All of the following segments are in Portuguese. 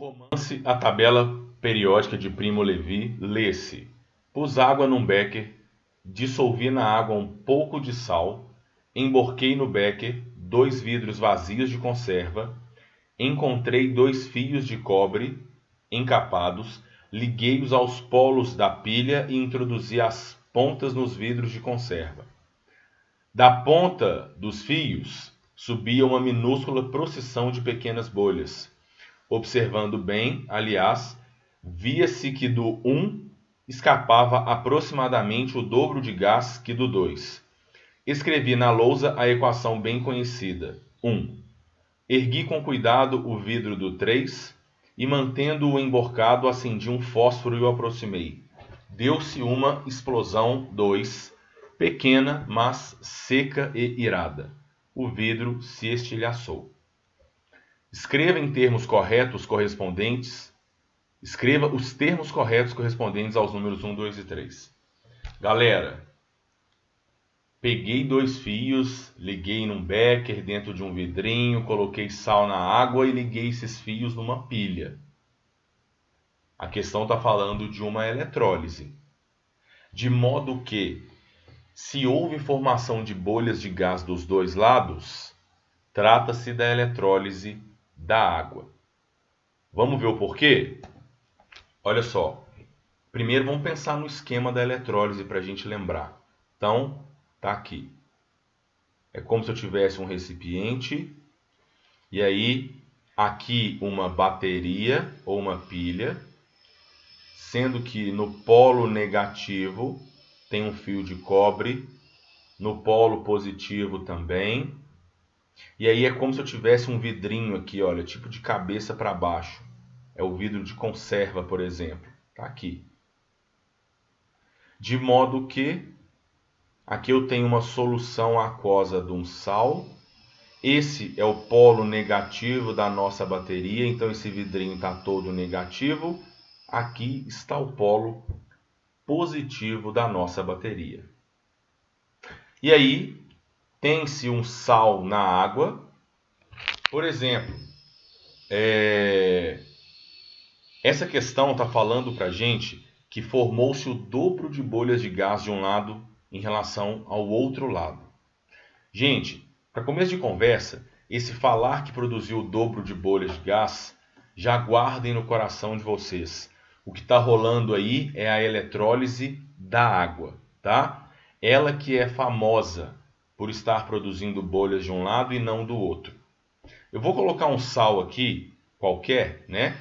Romance A Tabela Periódica de Primo Levi lê-se: pus água num becker, dissolvi na água um pouco de sal, emborquei no becker 2 vidros vazios de conserva, encontrei 2 fios de cobre encapados, liguei-os aos polos da pilha e introduzi as pontas nos vidros de conserva. Da ponta dos fios subia uma minúscula procissão de pequenas bolhas. Observando bem, aliás, via-se que do 1 escapava aproximadamente o dobro de gás que do 2. Escrevi na lousa a equação bem conhecida: 1. Ergui com cuidado o vidro do 3 e, mantendo-o emborcado, acendi um fósforo e o aproximei. Deu-se uma explosão 2, pequena, mas seca e irada. O vidro se estilhaçou. Escreva os termos corretos correspondentes aos números 1, 2 e 3. Galera, peguei 2 fios, liguei num becker dentro de um vidrinho, coloquei sal na água e liguei esses fios numa pilha. A questão está falando de uma eletrólise. De modo que, se houve formação de bolhas de gás dos dois lados, trata-se da eletrólise da água. Vamos ver o porquê? Olha só. Primeiro vamos pensar no esquema da eletrólise para a gente lembrar. Então, tá aqui. É como se eu tivesse um recipiente e aí aqui uma bateria ou uma pilha, sendo que no polo negativo tem um fio de cobre, no polo positivo também. E aí é como se eu tivesse um vidrinho aqui, olha, tipo de cabeça para baixo. É o vidro de conserva, por exemplo. Tá aqui. De modo que aqui eu tenho uma solução aquosa de um sal. Esse é o polo negativo da nossa bateria, então esse vidrinho está todo negativo. Aqui está o polo positivo da nossa bateria. E aí tem-se um sal na água. Por exemplo, essa questão está falando para a gente que formou-se o dobro de bolhas de gás de um lado em relação ao outro lado. Gente, para começo de conversa, esse falar que produziu o dobro de bolhas de gás, já guardem no coração de vocês. O que está rolando aí é a eletrólise da água, tá? Ela que é famosa por estar produzindo bolhas de um lado e não do outro. Eu vou colocar um sal aqui, qualquer, né?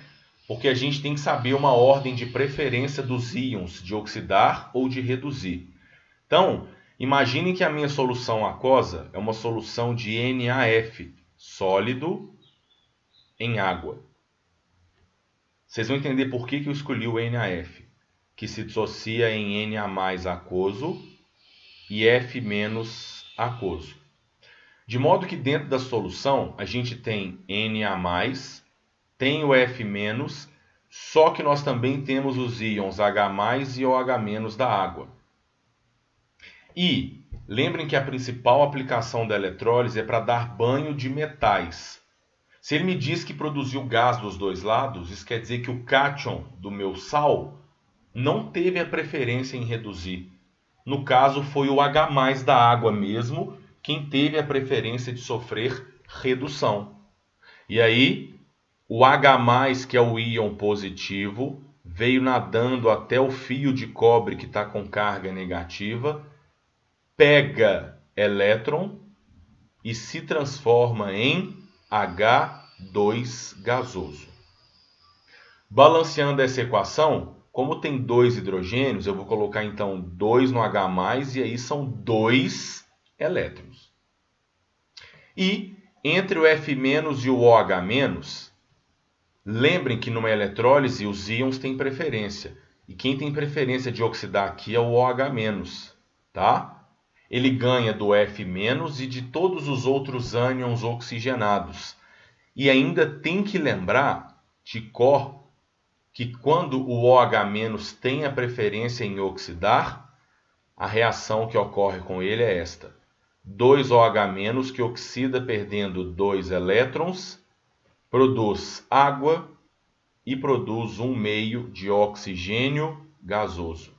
Porque a gente tem que saber uma ordem de preferência dos íons, de oxidar ou de reduzir. Então, imaginem que a minha solução aquosa é uma solução de NaF, sólido em água. Vocês vão entender por que eu escolhi o NaF, que se dissocia em Na+ aquoso e F- aquoso. De modo que dentro da solução a gente tem Na+, tem o F-, só que nós também temos os íons H+ e OH- da água. E lembrem que a principal aplicação da eletrólise é para dar banho de metais. Se ele me diz que produziu gás dos dois lados, isso quer dizer que o cátion do meu sal não teve a preferência em reduzir. No caso, foi o H+ da água mesmo quem teve a preferência de sofrer redução. E aí, o H+, que é o íon positivo, veio nadando até o fio de cobre que está com carga negativa, pega elétron e se transforma em H2 gasoso. Balanceando essa equação, como tem 2 hidrogênios, eu vou colocar então 2 no H+, e aí são 2 elétrons. E entre o F- e o OH-, lembrem que numa eletrólise os íons têm preferência. E quem tem preferência de oxidar aqui é o OH-, tá? Ele ganha do F- e de todos os outros ânions oxigenados. E ainda tem que lembrar de cor que quando o OH- tem a preferência em oxidar, a reação que ocorre com ele é esta: 2 OH- que oxida perdendo 2 elétrons, produz água e produz um meio de oxigênio gasoso.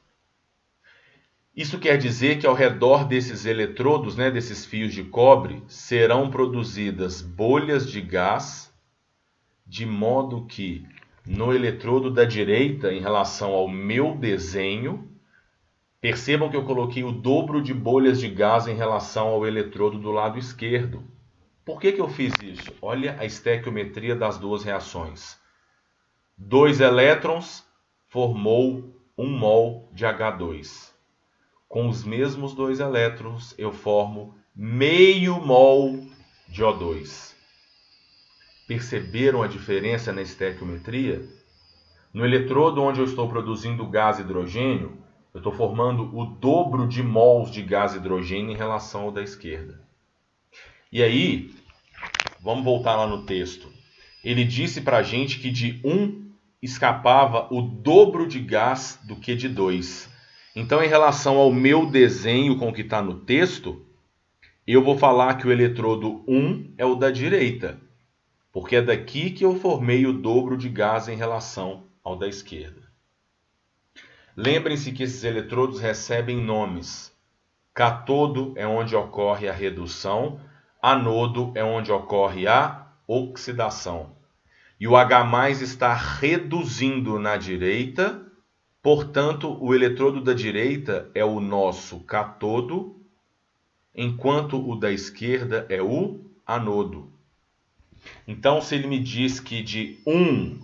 Isso quer dizer que ao redor desses eletrodos, desses fios de cobre, serão produzidas bolhas de gás, de modo que no eletrodo da direita, em relação ao meu desenho, percebam que eu coloquei o dobro de bolhas de gás em relação ao eletrodo do lado esquerdo. Por que eu fiz isso? Olha a estequiometria das duas reações. 2 elétrons formou 1 mol de H2. Com os mesmos 2 elétrons, eu formo meio mol de O2. Perceberam a diferença na estequiometria? No eletrodo onde eu estou produzindo gás hidrogênio, eu estou formando o dobro de mols de gás hidrogênio em relação ao da esquerda. E aí, vamos voltar lá no texto. Ele disse para a gente que de 1 escapava o dobro de gás do que de 2. Então, em relação ao meu desenho com o que está no texto, eu vou falar que o eletrodo 1 é o da direita, porque é daqui que eu formei o dobro de gás em relação ao da esquerda. Lembrem-se que esses eletrodos recebem nomes. Cátodo é onde ocorre a redução, anodo é onde ocorre a oxidação. E o H+ está reduzindo na direita, portanto, o eletrodo da direita é o nosso cátodo, enquanto o da esquerda é o anodo. Então, se ele me diz que de 1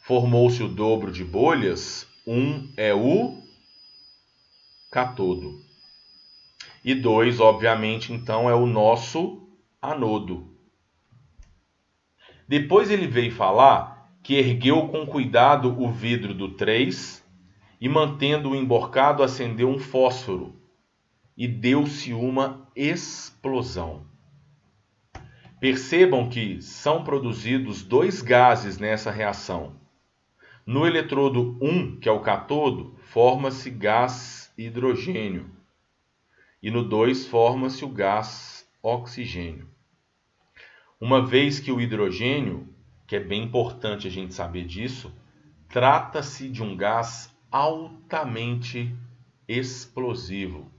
formou-se o dobro de bolhas, 1 é o cátodo. E 2, obviamente, então, é o nosso anodo. Depois ele veio falar que ergueu com cuidado o vidro do 3 e, mantendo-o emborcado, acendeu um fósforo e deu-se uma explosão. Percebam que são produzidos 2 gases nessa reação. No eletrodo 1, que é o cátodo, forma-se gás hidrogênio. E no 2 forma-se o gás oxigênio. Uma vez que o hidrogênio, que é bem importante a gente saber disso, trata-se de um gás altamente explosivo.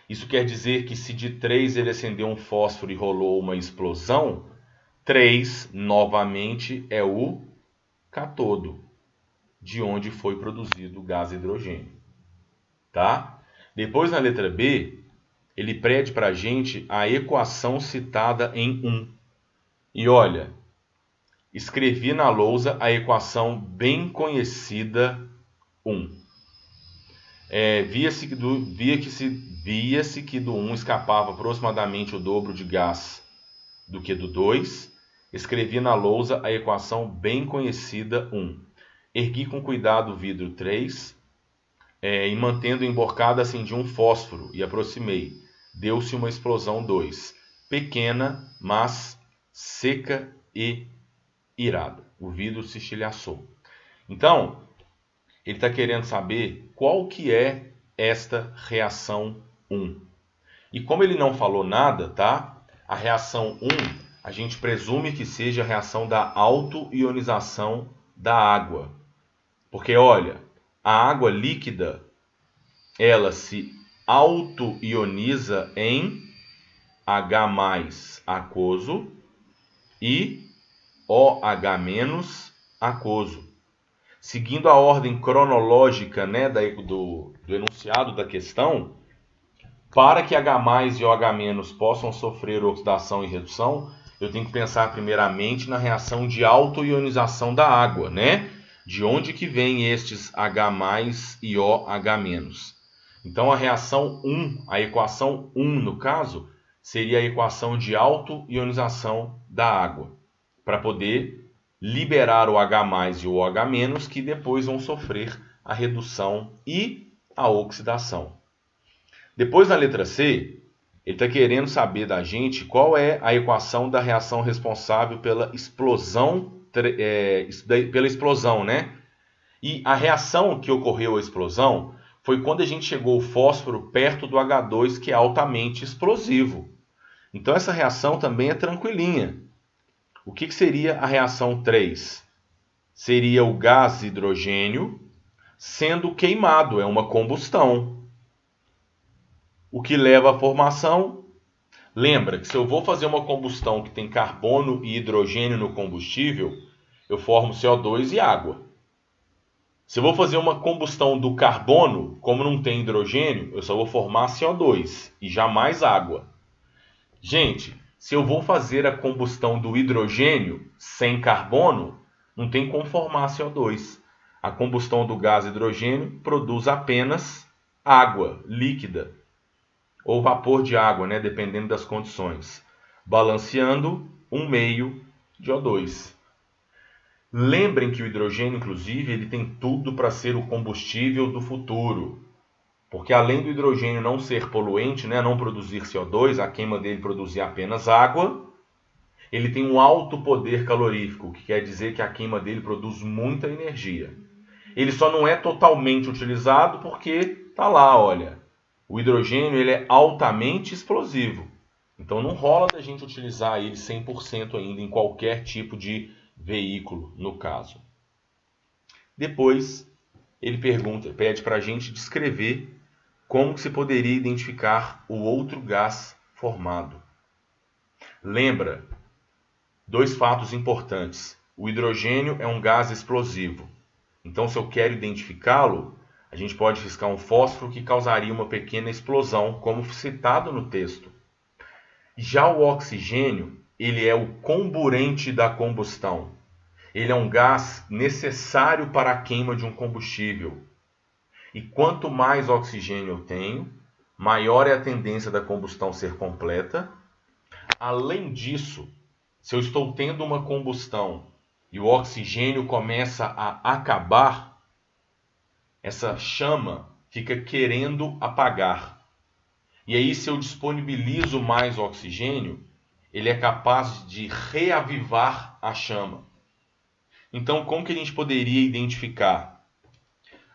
Isso quer dizer que se de 3 ele acendeu um fósforo e rolou uma explosão, 3 novamente é o cátodo, de onde foi produzido o gás hidrogênio. Tá? Depois, na letra B, ele pede para a gente a equação citada em 1. E olha, escrevi na lousa a equação bem conhecida 1. Via-se que do 1 escapava aproximadamente o dobro de gás do que do 2. Escrevi na lousa a equação bem conhecida 1. Ergui com cuidado o vidro 3 e, mantendo emborcado, acendi um fósforo e aproximei. Deu-se uma explosão 2, pequena, mas seca e irada. O vidro se estilhaçou. Então, ele está querendo saber qual que é esta reação 1. E como ele não falou nada, tá? A reação 1, a gente presume que seja a reação da autoionização da água. Porque, olha, a água líquida, ela se autoioniza em H+ aquoso e OH- aquoso. Seguindo a ordem cronológica do enunciado da questão, para que H+ e OH- possam sofrer oxidação e redução, eu tenho que pensar primeiramente na reação de autoionização da água, De onde que vem estes H+ e OH-? Então, a reação 1, a equação 1, no caso, seria a equação de autoionização da água, para poder liberar o H+ e o OH-, que depois vão sofrer a redução e a oxidação. Depois, na letra C, ele está querendo saber da gente qual é a equação da reação responsável pela explosão, E a reação que ocorreu a explosão foi quando a gente chegou o fósforo perto do H2, que é altamente explosivo. Então essa reação também é tranquilinha. O que seria a reação 3? Seria o gás hidrogênio sendo queimado, é uma combustão. O que leva à formação? Lembra que se eu vou fazer uma combustão que tem carbono e hidrogênio no combustível, eu formo CO2 e água. Se eu vou fazer uma combustão do carbono, como não tem hidrogênio, eu só vou formar CO2 e jamais água. Gente, se eu vou fazer a combustão do hidrogênio sem carbono, não tem como formar CO2. A combustão do gás hidrogênio produz apenas água líquida ou vapor de água, né, dependendo das condições, balanceando 1/2 de O2. Lembrem que o hidrogênio, inclusive, ele tem tudo para ser o combustível do futuro. Porque além do hidrogênio não ser poluente, né, não produzir CO2, a queima dele produzir apenas água, ele tem um alto poder calorífico, o que quer dizer que a queima dele produz muita energia. Ele só não é totalmente utilizado porque está lá, olha, o hidrogênio ele é altamente explosivo. Então não rola da gente utilizar ele 100% ainda em qualquer tipo de veículo, no caso. Depois, ele pede para a gente descrever como se poderia identificar o outro gás formado. Lembra, 2 fatos importantes. O hidrogênio é um gás explosivo. Então, se eu quero identificá-lo, a gente pode riscar um fósforo que causaria uma pequena explosão, como citado no texto. Já o oxigênio, ele é o comburente da combustão. Ele é um gás necessário para a queima de um combustível. E quanto mais oxigênio eu tenho, maior é a tendência da combustão ser completa. Além disso, se eu estou tendo uma combustão e o oxigênio começa a acabar, essa chama fica querendo apagar. E aí, se eu disponibilizo mais oxigênio, ele é capaz de reavivar a chama. Então, como que a gente poderia identificar?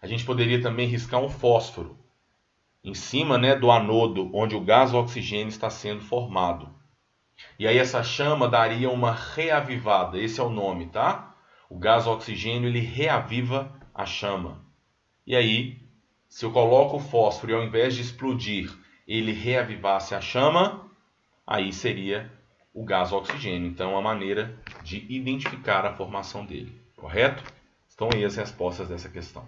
A gente poderia também riscar um fósforo em cima, né, do anodo, onde o gás oxigênio está sendo formado. E aí essa chama daria uma reavivada, esse é o nome, tá? O gás oxigênio, ele reaviva a chama. E aí, se eu coloco o fósforo e ao invés de explodir, ele reavivasse a chama, aí seria o gás oxigênio. Então, é uma maneira de identificar a formação dele, correto? Estão aí as respostas dessa questão.